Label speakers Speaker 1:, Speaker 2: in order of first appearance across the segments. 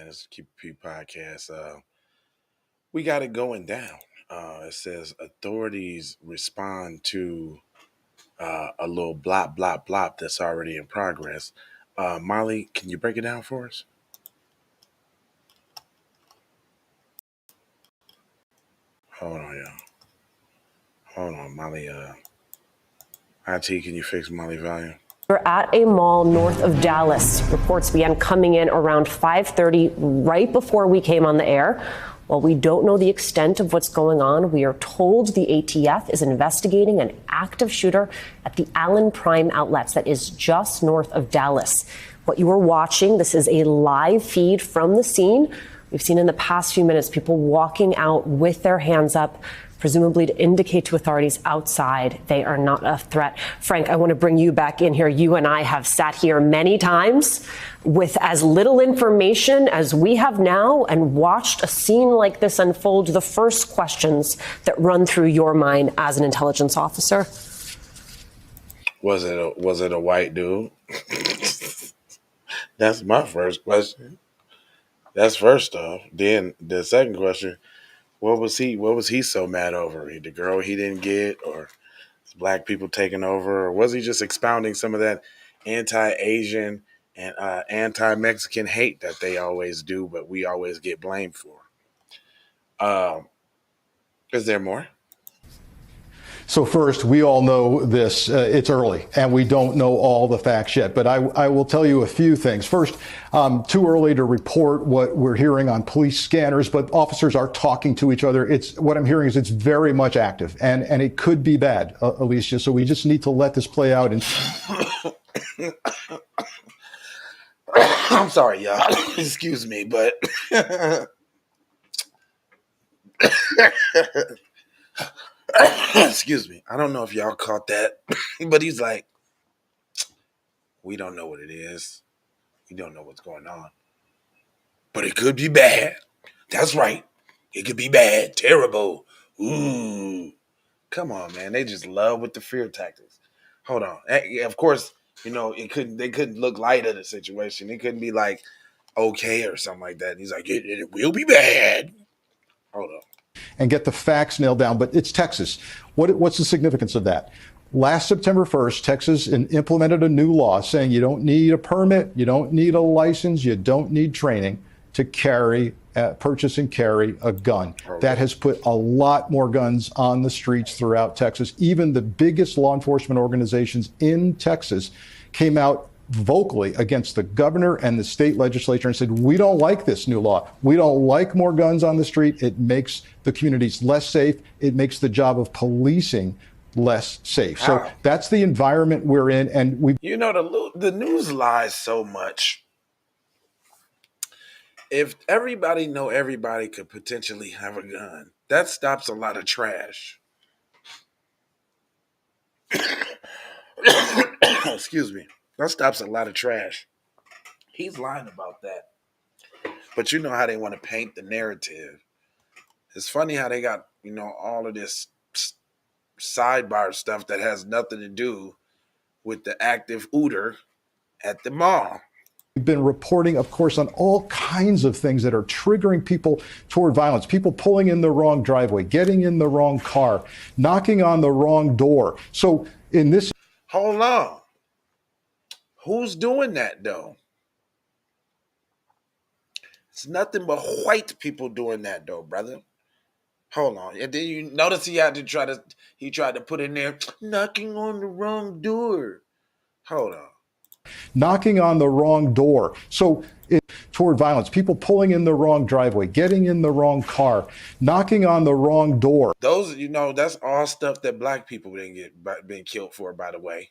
Speaker 1: It's QP Podcast. We got it going down. It says authorities respond to a little blop, blop, blop that's already in progress. Molly, can you break it down for us? Hold on, y'all. Hold on, Molly. IT, can you fix Molly volume?
Speaker 2: We're at a mall north of Dallas. Reports began coming in around 5:30, right before we came on the air. While we don't know the extent of what's going on, we are told the ATF is investigating an active shooter at the Allen Prime Outlets that is just north of Dallas. What you are watching, this is a live feed from the scene. We've seen in the past few minutes people walking out with their hands up, presumably to indicate to authorities outside they are not a threat. Frank, I want to bring you back in here. You and I have sat here many times with as little information as we have now and watched a scene like this unfold. The first questions that run through your mind as an intelligence officer?
Speaker 1: Was it a white dude? That's my first question. That's first off. Then the second question, what was he so mad over? The girl he didn't get, or black people taking over, or was he just expounding some of that anti-Asian and anti-Mexican hate that they always do, but we always get blamed for? Is there more?
Speaker 3: So first, we all know this, it's early, and we don't know all the facts yet, but I will tell you a few things. First, too early to report what we're hearing on police scanners, but officers are talking to each other. What I'm hearing is it's very much active, and it could be bad, Alicia, so we just need to let this play out. And
Speaker 1: I'm sorry, y'all. Excuse me, but excuse me. I don't know if y'all caught that, but he's like, we don't know what it is. We don't know what's going on. But it could be bad. That's right. It could be bad. Terrible. Ooh. Come on, man. They just love with the fear tactics. Hold on. Of course, they couldn't look light at the situation. It couldn't be like okay or something like that. And he's like, it will be bad. Hold on.
Speaker 3: And get the facts nailed down. But it's Texas. What's the significance of that? Last September 1st, Texas implemented a new law saying you don't need a permit, you don't need a license, you don't need training to purchase and carry a gun. Okay. That has put a lot more guns on the streets throughout Texas. Even the biggest law enforcement organizations in Texas came out vocally against the governor and the state legislature and said, we don't like this new law. We don't like more guns on the street. It makes the communities less safe. It makes the job of policing less safe. So that's the environment we're in. And
Speaker 1: the news lies so much. If everybody could potentially have a gun, that stops a lot of trash. Excuse me. That stops a lot of trash. He's lying about that. But you know how they want to paint the narrative. It's funny how they got, all of this sidebar stuff that has nothing to do with the active ooter at the mall.
Speaker 3: We've been reporting, of course, on all kinds of things that are triggering people toward violence. People pulling in the wrong driveway, getting in the wrong car, knocking on the wrong door. So in this...
Speaker 1: Hold on. Who's doing that, though? It's nothing but white people doing that, though, brother. Hold on. And then you notice he tried to put in there, knocking on the wrong door. Hold on.
Speaker 3: Knocking on the wrong door. So toward violence, people pulling in the wrong driveway, getting in the wrong car, knocking on the wrong door.
Speaker 1: Those, that's all stuff that black people didn't been killed for, by the way.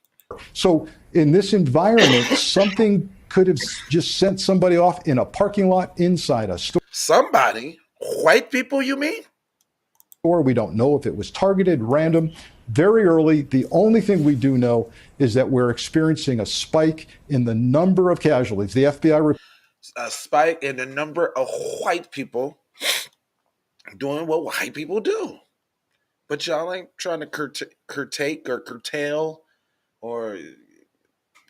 Speaker 3: So in this environment, something could have just sent somebody off in a parking lot inside a store.
Speaker 1: Somebody? White people, you mean?
Speaker 3: We don't know if it was targeted, random, very early. The only thing we do know is that we're experiencing a spike in the number of casualties. The FBI...
Speaker 1: A spike in the number of white people doing what white people do. But y'all ain't trying to curtail or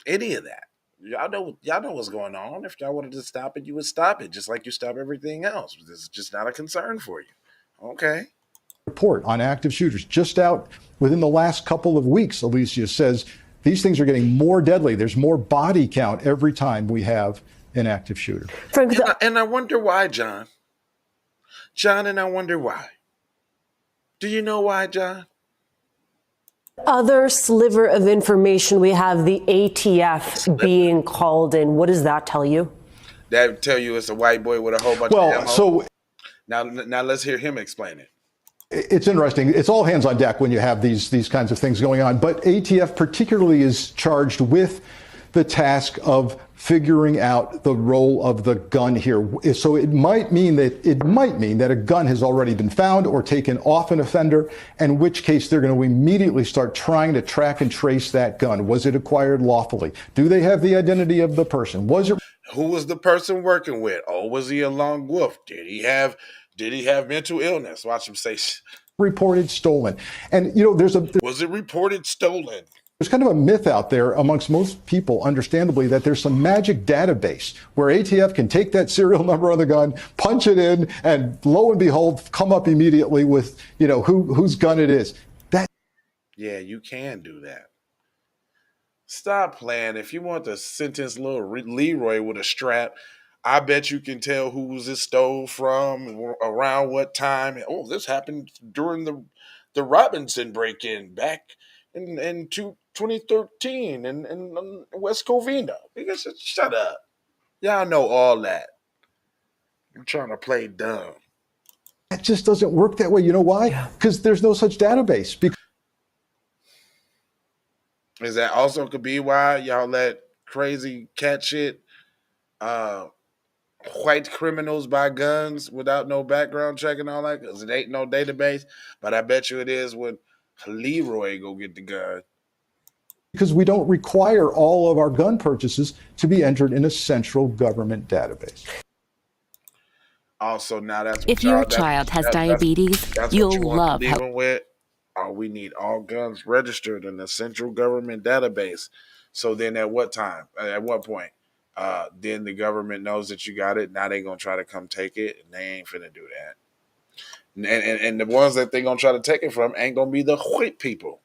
Speaker 1: any of that. Y'all know what's going on. If y'all wanted to stop it, you would stop it, just like you stop everything else. This is just not a concern for you. Okay.
Speaker 3: Report on active shooters just out within the last couple of weeks, Alicia says these things are getting more deadly. There's more body count every time we have an active shooter.
Speaker 2: Frank,
Speaker 1: And I wonder why, John. John, and I wonder why. Do you know why, John?
Speaker 2: other sliver of information, we have the ATF being called in. What does that tell you?
Speaker 1: That tell you it's a white boy with a whole bunch of ammo.
Speaker 3: So
Speaker 1: now let's hear him explain it.
Speaker 3: It's interesting. It's all hands on deck when you have these kinds of things going on. But ATF particularly is charged with the task of figuring out the role of the gun here. So it might mean that a gun has already been found or taken off an offender, in which case they're going to immediately start trying to track and trace that gun. Was it acquired lawfully? Do they have the identity of the person?
Speaker 1: Who was the person working with? Oh, was he a lone wolf? Did he have mental illness? Watch him say.
Speaker 3: Reported stolen. And
Speaker 1: was it reported stolen?
Speaker 3: There's kind of a myth out there amongst most people, understandably, that there's some magic database where ATF can take that serial number on the gun, punch it in, and lo and behold, come up immediately with, whose gun it is.
Speaker 1: Yeah, you can do that. Stop playing. If you want to sentence little Leroy with a strap, I bet you can tell who's it stole from, around what time. Oh, this happened during the Robinson break-in back in 2013 in West Covina. Because shut up. Y'all know all that. You're trying to play dumb.
Speaker 3: That just doesn't work that way. You know why? Because there's no such database.
Speaker 1: Is that also could be why y'all let crazy cat shit white criminals buy guns without no background check and all that? Because it ain't no database. But I bet you it is when Leroy go get the gun.
Speaker 3: Because we don't require all of our gun purchases to be entered in a central government database.
Speaker 1: Also, now that's
Speaker 4: if your child has diabetes, you'll love
Speaker 1: how with. Oh, we need all guns registered in the central government database. So then at what point? Then the government knows that you got it. Now they're going to try to come take it, and they ain't finna do that. And the ones that they're going to try to take it from ain't going to be the white people.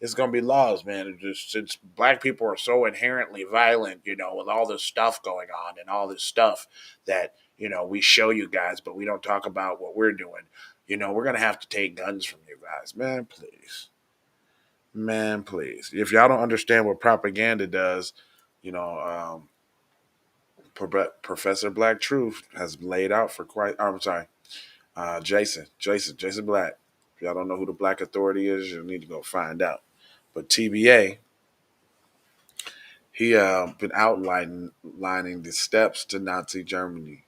Speaker 1: It's going to be laws, man. Since black people are so inherently violent, with all this stuff going on and all this stuff that, we show you guys, but we don't talk about what we're doing. We're going to have to take guns from you guys. Man, please. Man, please. If y'all don't understand what propaganda does, Professor Black Truth has laid out for quite. I'm sorry, Jason Black. If y'all don't know who the Black Authority is, you need to go find out. But TBA, he been outlining the steps to Nazi Germany,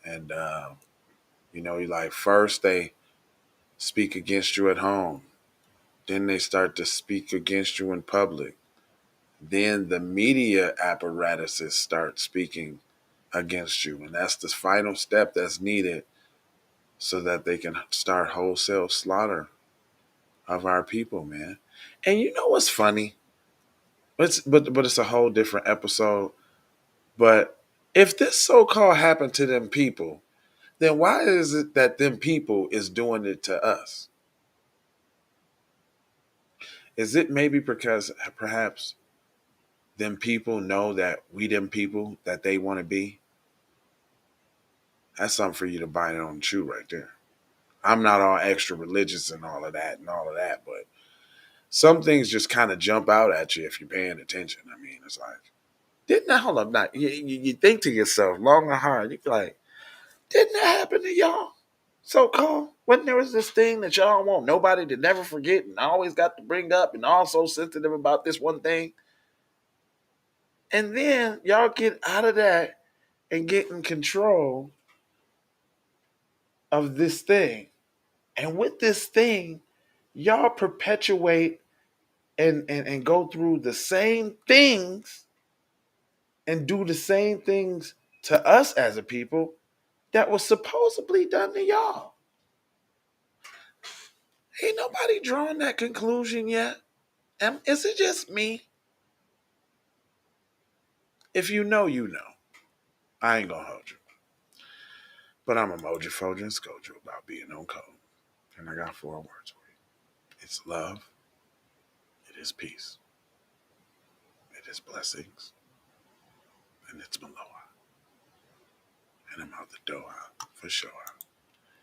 Speaker 1: and first they speak against you at home, then they start to speak against you in public. Then the media apparatuses start speaking against you. And that's the final step that's needed so that they can start wholesale slaughter of our people, man. And you know what's funny? But it's a whole different episode. But if this so-called happened to them people, then why is it that them people is doing it to us? Is it maybe because perhaps them people know that we them people that they want to be? That's something for you to bite on and chew right there. I'm not all extra religious and all of that, but some things just kind of jump out at you if you're paying attention. I mean, it's like, hold up, not you think to yourself long and hard. You be like, didn't that happen to y'all? So-called when there was this thing that y'all want nobody to never forget and always got to bring up and all so sensitive about this one thing. And then y'all get out of that and get in control of this thing. And with this thing, y'all perpetuate and go through the same things and do the same things to us as a people that was supposedly done to y'all. Ain't nobody drawn that conclusion yet. Is it just me? If you know, you know. I ain't gonna hold you. But I'm emoji, foji, and scold you about being on code. And I got 4 words for you. It's love. It is peace. It is blessings. And it's Maloa. And I'm out the door for sure.